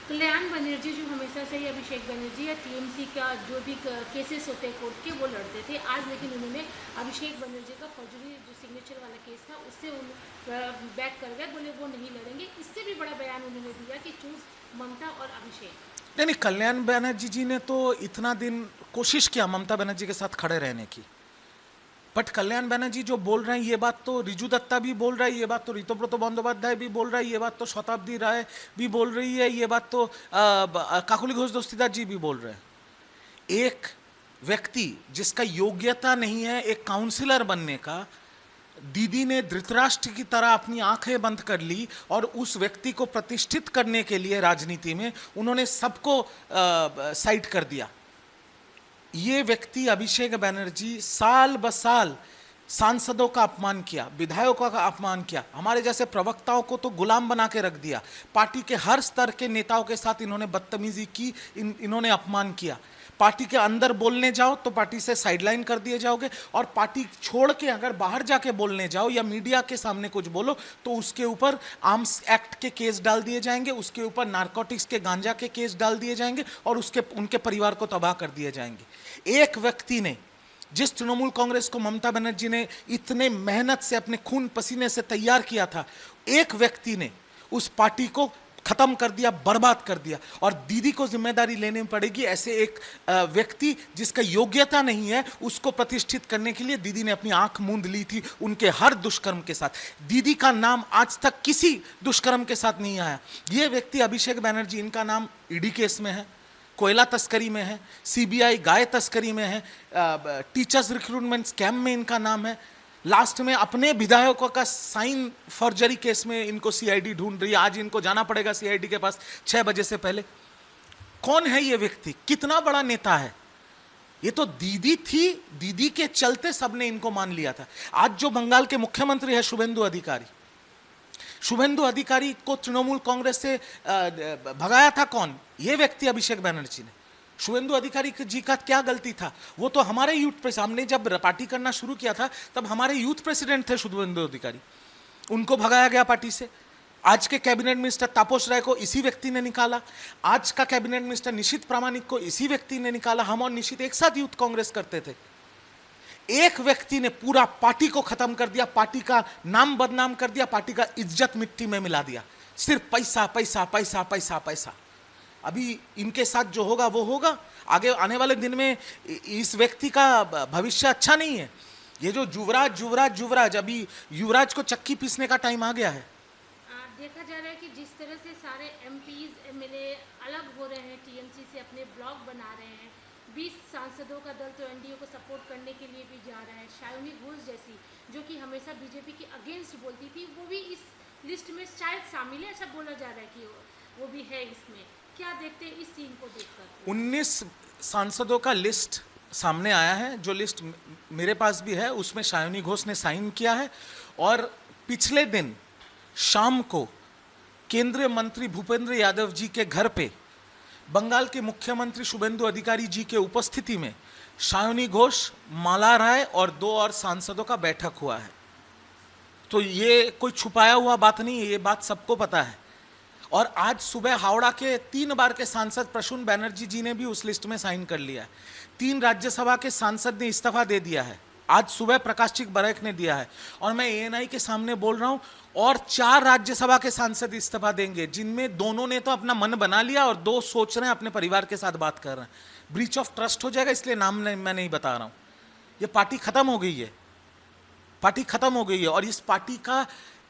कल्याण बनर्जी जो हमेशा से ही अभिषेक बनर्जी या टीएमसी का जो भी केसेस होते हैं कोर्ट के वो लड़ते थे, आज लेकिन उन्होंने अभिषेक बनर्जी का फर्जरी जो सिग्नेचर वाला केस था उससे बैक कर गए, बोले वो नहीं लड़ेंगे। इससे भी बड़ा बयान उन्होंने दिया कि चूज ममता और अभिषेक। नहीं नहीं, कल्याण बनर्जी जी ने तो इतना दिन कोशिश किया ममता बनर्जी के साथ खड़े रहने की, बट कल्याण बनर्जी जो बोल रहे हैं ये बात तो रिजू दत्ता भी बोल रहा है, ये बात तो ऋतुव्रत बंदोपाध्याय भी बोल रहा है, ये बात तो शताब्दी राय भी बोल रही है, ये बात तो काकुली घोष दस्तीदार जी भी बोल रहे हैं। एक व्यक्ति जिसका योग्यता नहीं है एक काउंसिलर बनने का, दीदी ने धृतराष्ट्र की तरह अपनी आंखें बंद कर ली और उस व्यक्ति को प्रतिष्ठित करने के लिए राजनीति में उन्होंने सबको साइड कर दिया। ये व्यक्ति अभिषेक बनर्जी साल ब साल सांसदों का अपमान किया, विधायकों का अपमान किया, हमारे जैसे प्रवक्ताओं को तो गुलाम बना के रख दिया, पार्टी के हर स्तर के नेताओं के साथ इन्होंने बदतमीजी की, इन्होंने अपमान किया। पार्टी के अंदर बोलने जाओ तो पार्टी से साइडलाइन कर दिए जाओगे, और पार्टी छोड़ के अगर बाहर जाके बोलने जाओ या मीडिया के सामने कुछ बोलो तो उसके ऊपर आर्म्स एक्ट के केस डाल दिए जाएंगे, उसके ऊपर नारकोटिक्स के गांजा के केस डाल दिए जाएंगे और उनके परिवार को तबाह कर दिए जाएंगे। एक व्यक्ति ने, जिस तृणमूल कांग्रेस को ममता बनर्जी ने इतने मेहनत से अपने खून पसीने से तैयार किया था, एक व्यक्ति ने उस पार्टी को खत्म कर दिया, बर्बाद कर दिया, और दीदी को जिम्मेदारी लेनी पड़ेगी। ऐसे एक व्यक्ति जिसका योग्यता नहीं है उसको प्रतिष्ठित करने के लिए दीदी ने अपनी आंख मूंद ली थी उनके हर दुष्कर्म के साथ। दीदी का नाम आज तक किसी दुष्कर्म के साथ नहीं आया। ये व्यक्ति अभिषेक बनर्जी, इनका नाम ईडी केस में है, कोयला तस्करी में है, सीबीआई गाय तस्करी में है, टीचर्स रिक्रूटमेंट स्कैम में इनका नाम है, लास्ट में अपने विधायकों का साइन फॉर्जरी केस में इनको सीआईडी ढूंढ रही है। आज इनको जाना पड़ेगा सीआईडी के पास 6 बजे से पहले। कौन है ये व्यक्ति, कितना बड़ा नेता है? ये तो दीदी थी, दीदी के चलते सबने इनको मान लिया था। आज जो बंगाल के मुख्यमंत्री है शुभेंदु अधिकारी, शुभेंदु अधिकारी को तृणमूल कांग्रेस से भगाया था कौन? ये व्यक्ति अभिषेक बनर्जी ने। शुभेंदु अधिकारी जी का क्या गलती था? वो तो हमारे यूथ प्रेसिडेंट, हमने जब पार्टी करना शुरू किया था तब हमारे यूथ प्रेसिडेंट थे शुभेंदु अधिकारी, उनको भगाया गया पार्टी से। आज के कैबिनेट मिनिस्टर तापस राय को इसी व्यक्ति ने निकाला, आज का कैबिनेट मिनिस्टर निशित प्रामाणिक को इसी व्यक्ति ने निकाला। हम और निशित एक साथ यूथ कांग्रेस करते थे। एक व्यक्ति ने पूरा पार्टी को खत्म कर दिया, पार्टी का नाम बदनाम कर दिया, पार्टी का इज्जत मिट्टी में मिला दिया। सिर्फ पैसा पैसा पैसा पैसा पैसा। अभी इनके साथ जो होगा वो होगा, आगे आने वाले दिन में इस व्यक्ति का भविष्य अच्छा नहीं है। ये जो युवराज युवराज युवराज, अभी युवराज को चक्की पीसने का टाइम आ गया है। देखा जा रहा है कि जिस तरह से सारे एमपीज एमएलए अलग हो रहे हैं, टीएमसी से अपने ब्लॉक बना रहे हैं, 20 सांसदों का दल तो एनडीए को सपोर्ट करने के लिए भी जा रहा है। शायोनी घोष जैसी जो कि हमेशा बीजेपी के अगेंस्ट बोलती थी, वो भी इस लिस्ट में शायद शामिल है, ऐसा बोला जा रहा है कि वो भी है इसमें। क्या देखते हैं इस सीन को देखकर? 19 सांसदों का लिस्ट सामने आया है, जो लिस्ट मेरे पास भी है, उसमें शायोनी घोष ने साइन किया है। और पिछले दिन शाम को केंद्रीय मंत्री भूपेंद्र यादव जी के घर पे बंगाल के मुख्यमंत्री शुभेंदु अधिकारी जी के उपस्थिति में शायोनी घोष, माला राय और 2 और सांसदों का बैठक हुआ है। तो ये कोई छुपाया हुआ बात नहीं है, ये बात सबको पता है। और आज सुबह हावड़ा के 3 बार के सांसद प्रसून बनर्जी जी ने भी उस लिस्ट में साइन कर लिया है। 3 राज्यसभा के सांसद ने इस्तीफा दे दिया है, आज सुबह प्रकाश चिक बरैक ने दिया है, और मैं एएनआई के सामने बोल रहा हूं, और 4 राज्यसभा के सांसद इस्तीफा देंगे, जिनमें दोनों ने तो अपना मन बना लिया और 2 सोच रहे हैं, अपने परिवार के साथ बात कर रहे हैं। ब्रीच ऑफ ट्रस्ट हो जाएगा, इसलिए नाम मैं नहीं बता रहा हूं। ये पार्टी खत्म हो गई है, पार्टी खत्म हो गई है, और इस पार्टी का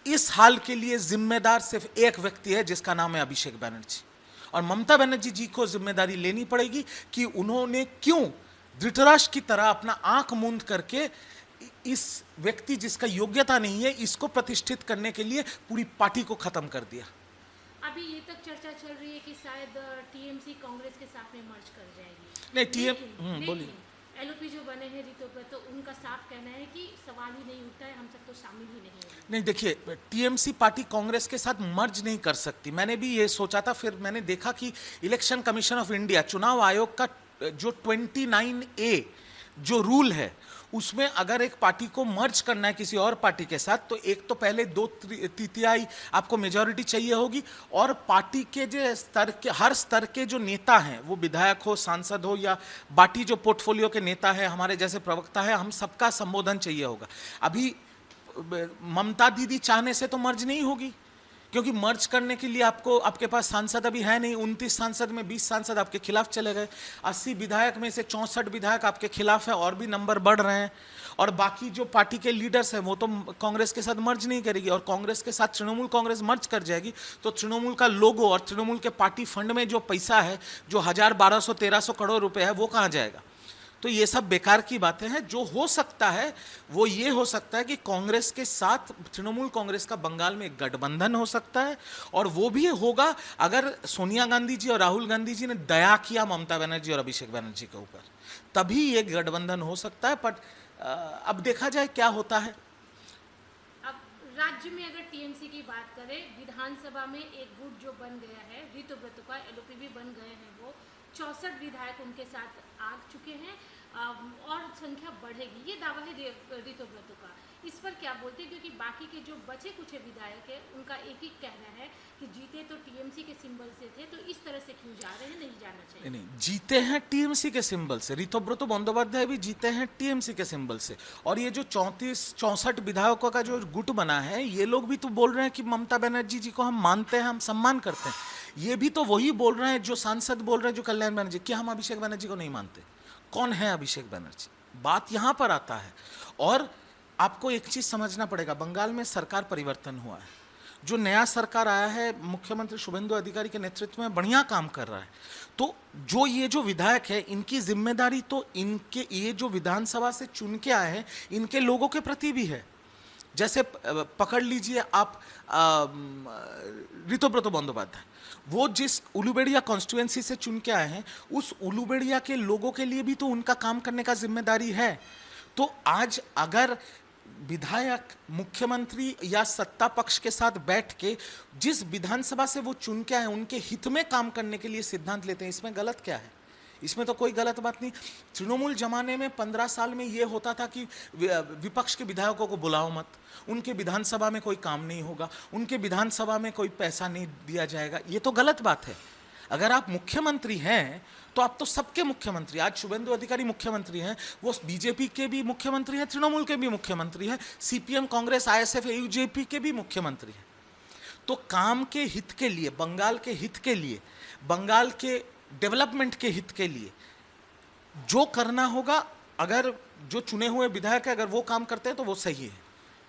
इस हाल के लिए जिम्मेदार सिर्फ एक व्यक्ति है, जिसका नाम है अभिषेक बनर्जी। और ममता बनर्जी जी को जिम्मेदारी लेनी पड़ेगी कि उन्होंने क्यों धृतराष्ट्र की तरह अपना आंख मूंद करके इस व्यक्ति जिसका योग्यता नहीं है, इसको प्रतिष्ठित करने के लिए पूरी पार्टी को खत्म कर दिया। अभी ये तक चर्चा चल रही है कि शायद टीएमसी कांग्रेस के साथ में मर्ज कर जाएगी। नहीं, बोलिए। एलओपी जो बने हैं ऋतुव्रत, तो उनका साफ कहना है कि सवाल ही नहीं उठता है, हम सब तो शामिल ही नहीं है। नहीं, देखिए, टीएमसी पार्टी कांग्रेस के साथ मर्ज नहीं कर सकती। मैंने भी ये सोचा था, फिर मैंने देखा कि इलेक्शन कमीशन ऑफ इंडिया, चुनाव आयोग का जो 29A जो रूल है, उसमें अगर एक पार्टी को मर्ज करना है किसी और पार्टी के साथ, तो एक तो पहले 2/3 आपको मेजॉरिटी चाहिए होगी, और पार्टी के जो स्तर के, हर स्तर के जो नेता हैं, वो विधायक हो, सांसद हो, या बाकी जो पोर्टफोलियो के नेता हैं, हमारे जैसे प्रवक्ता है, हम सबका संबोधन चाहिए होगा। अभी ममता दीदी चाहने से तो मर्ज नहीं होगी, क्योंकि मर्ज करने के लिए आपके पास सांसद अभी है नहीं। 29 सांसद में 20 सांसद आपके खिलाफ चले गए, 80 विधायक में से 64 विधायक आपके खिलाफ है, और भी नंबर बढ़ रहे हैं। और बाकी जो पार्टी के लीडर्स हैं वो तो कांग्रेस के साथ मर्ज नहीं करेगी, और कांग्रेस के साथ तृणमूल कांग्रेस मर्ज कर जाएगी, तो तृणमूल का लोगो और तृणमूल के पार्टी फंड में जो पैसा है, जो 1000, 1200, 1300 करोड़ रुपए है, वो कहाँ जाएगा? तो ये सब बेकार की बातें हैं। जो हो सकता है वो ये हो सकता है कि कांग्रेस के साथ तृणमूल कांग्रेस का बंगाल में एक गठबंधन हो सकता है, और वो भी होगा अगर सोनिया गांधी जी और राहुल गांधी जी ने दया किया ममता बनर्जी और अभिषेक बनर्जी के ऊपर, तभी ये गठबंधन हो सकता है। पर अब देखा जाए क्या होता है। अब राज्य में अगर टीएमसी की बात करें, विधानसभा में एक गुट जो बन गया है, ऋतुव्रत का एलओपी भी बन गए हैं, वो 64 विधायक उनके साथ आ चुके हैं, और संख्या बढ़ेगी, ये दावा है ऋतुव्रत का। इस पर क्या बोलते हैं, क्योंकि बाकी के जो बचे कुछ विधायक हैं, उनका एक ही कहना है कि जीते तो टीएमसी के सिंबल से थे, तो इस तरह से क्यों जा रहे हैं, नहीं जाना चाहिए। नहीं, जीते हैं टीएमसी के सिंबल से, ऋतुव्रत बंदोपाध्याय भी जीते हैं टीएमसी के सिंबल से, और ये जो 34-64 विधायकों का जो गुट बना है, ये लोग भी तो बोल रहे हैं कि ममता बनर्जी जी को हम मानते हैं, हम सम्मान करते हैं। ये भी तो वही बोल रहे हैं जो सांसद बोल रहे हैं, जो कल्याण बनर्जी, कि हम अभिषेक बनर्जी को नहीं मानते। कौन है अभिषेक बनर्जी? बात यहां पर आता है। और आपको एक चीज समझना पड़ेगा, बंगाल में सरकार परिवर्तन हुआ है, जो नया सरकार आया है, मुख्यमंत्री शुभेंदु अधिकारी के नेतृत्व में बढ़िया काम कर रहा है। तो ये जो विधायक है, इनकी जिम्मेदारी तो इनके, ये जो विधानसभा से चुन के आए हैं, इनके लोगों के प्रति भी है। जैसे पकड़ लीजिए आप ऋतुव्रत बंदोपाध्याय, वो जिस उलूबेड़िया कॉन्स्टिट्यूएंसी से चुन के आए हैं, उस उलूबेड़िया के लोगों के लिए भी तो उनका काम करने का जिम्मेदारी है। तो आज अगर विधायक मुख्यमंत्री या सत्ता पक्ष के साथ बैठ के जिस विधानसभा से वो चुन के आए, उनके हित में काम करने के लिए सिद्धांत लेते हैं, इसमें गलत क्या है? इसमें तो कोई गलत बात नहीं। तृणमूल जमाने में 15 साल में ये होता था कि विपक्ष के विधायकों को बुलाओ मत, उनके विधानसभा में कोई काम नहीं होगा, उनके विधानसभा में कोई पैसा नहीं दिया जाएगा। ये तो गलत बात है। अगर आप मुख्यमंत्री हैं तो आप तो सबके मुख्यमंत्री। आज शुभेंदु अधिकारी मुख्यमंत्री हैं, वो बीजेपी के भी मुख्यमंत्री हैं, तृणमूल के भी मुख्यमंत्री हैं, सीपीएम, कांग्रेस, आईएसएफ, एयूजेपी के भी मुख्यमंत्री हैं। तो काम के हित के लिए, बंगाल के हित के लिए, बंगाल के डेवलपमेंट के हित के लिए जो करना होगा, अगर जो चुने हुए विधायक है अगर वो काम करते हैं तो वो सही है।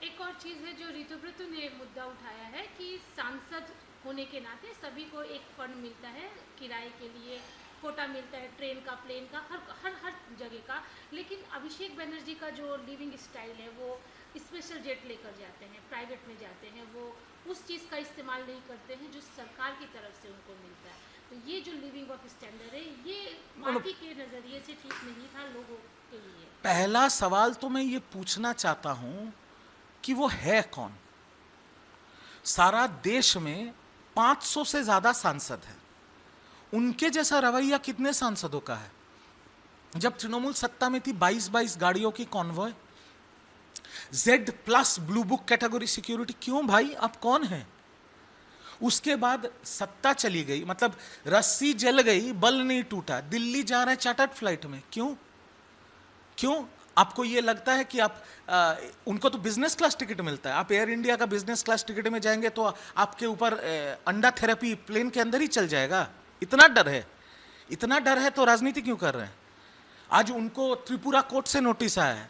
एक और चीज़ है जो ऋतुव्रत ने मुद्दा उठाया है कि सांसद होने के नाते सभी को एक फंड मिलता है, किराए के लिए कोटा मिलता है, ट्रेन का, प्लेन का, हर जगह का। लेकिन अभिषेक बनर्जी का जो लिविंग स्टाइल है, वो स्पेशल जेट लेकर जाते हैं, प्राइवेट में जाते हैं, वो उस चीज़ का इस्तेमाल नहीं करते हैं जो सरकार की तरफ से उनको मिलता है। तो ये जो लिविंग ऑफ स्टैंडर्ड है, ये पार्टी के नज़रिए से ठीक नहीं था लोगों के लिए। पहला सवाल तो मैं ये पूछना चाहता हूं कि वो है कौन? सारा देश में 500 से ज्यादा सांसद हैं, उनके जैसा रवैया कितने सांसदों का है? जब तृणमूल सत्ता में थी, 22 गाड़ियों की convoy, Z+ blue book category security. क्यों भाई, आप कौन है? उसके बाद सत्ता चली गई, मतलब रस्सी जल गई, बल नहीं टूटा, दिल्ली जा रहे हैं चार्टर्ड फ्लाइट में। क्यों? आपको ये लगता है कि आप उनको तो बिजनेस क्लास टिकट मिलता है, आप एयर इंडिया का बिजनेस क्लास टिकट में जाएंगे तो आपके ऊपर अंडा थेरेपी प्लेन के अंदर ही चल जाएगा? इतना डर है तो राजनीति क्यों कर रहे हैं? आज उनको त्रिपुरा कोर्ट से नोटिस आया है,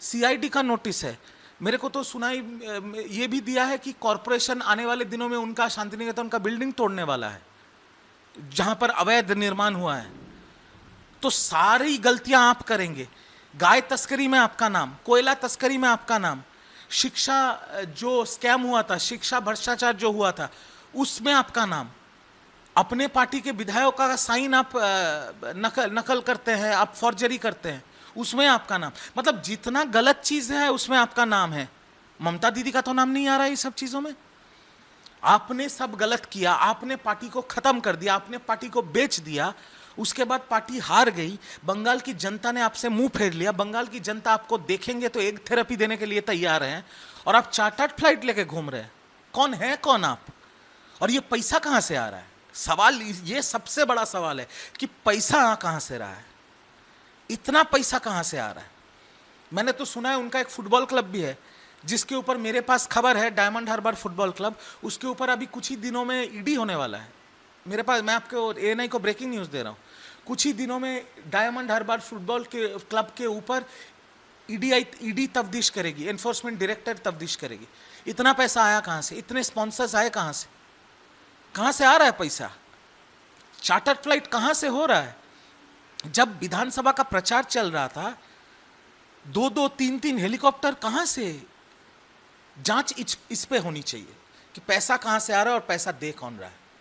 CID का नोटिस है। मेरे को तो सुनाई ये भी दिया है कि कॉरपोरेशन आने वाले दिनों में उनका शांतिनिकेतन का बिल्डिंग तोड़ने वाला है, जहां पर अवैध निर्माण हुआ है। तो सारी गलतियां आप करेंगे। गाय तस्करी में आपका नाम, कोयला तस्करी में आपका नाम, शिक्षा जो स्कैम हुआ था, शिक्षा भ्रष्टाचार जो हुआ था, उसमें आपका नाम, अपने पार्टी के विधायकों का साइन आप नकल करते हैं, आप फॉर्जरी करते हैं, उसमें आपका नाम। मतलब जितना गलत चीज है उसमें आपका नाम है। ममता दीदी का तो नाम नहीं आ रहा है ये सब चीजों में। आपने सब गलत किया, आपने पार्टी को खत्म कर दिया, आपने पार्टी को बेच दिया, उसके बाद पार्टी हार गई, बंगाल की जनता ने आपसे मुंह फेर लिया, बंगाल की जनता आपको देखेंगे तो एक थेरेपी देने के लिए तैयार हैं, और आप चार्टर्ड फ्लाइट लेके घूम रहे हैं। कौन है कौन आप? और ये पैसा कहां से आ रहा है? सवाल ये सबसे बड़ा सवाल है कि पैसा कहां से रहा है, इतना पैसा कहां से आ रहा है। मैंने तो सुना है उनका एक फुटबॉल क्लब भी है, जिसके ऊपर मेरे पास खबर है, डायमंड हार्बर फुटबॉल क्लब, उसके ऊपर अभी कुछ ही दिनों में ईडी होने वाला है। मेरे पास, मैं आपको एएनआई को ब्रेकिंग न्यूज़ दे रहा हूँ, कुछ ही दिनों में डायमंड हार्बर फुटबॉल के क्लब के ऊपर ईडी तफ्तीश करेगी, एनफोर्समेंट डायरेक्टर तफ्तीश करेगी। इतना पैसा आया कहाँ से? इतने स्पॉन्सर्स आए कहाँ से? कहाँ से आ रहा है पैसा? चार्टर फ्लाइट कहाँ से हो रहा है? जब विधानसभा का प्रचार चल रहा था, 2-2, 3-3 हेलीकॉप्टर कहाँ से? जांच इस पे होनी चाहिए कि पैसा कहाँ से आ रहा है और पैसा दे कौन रहा है।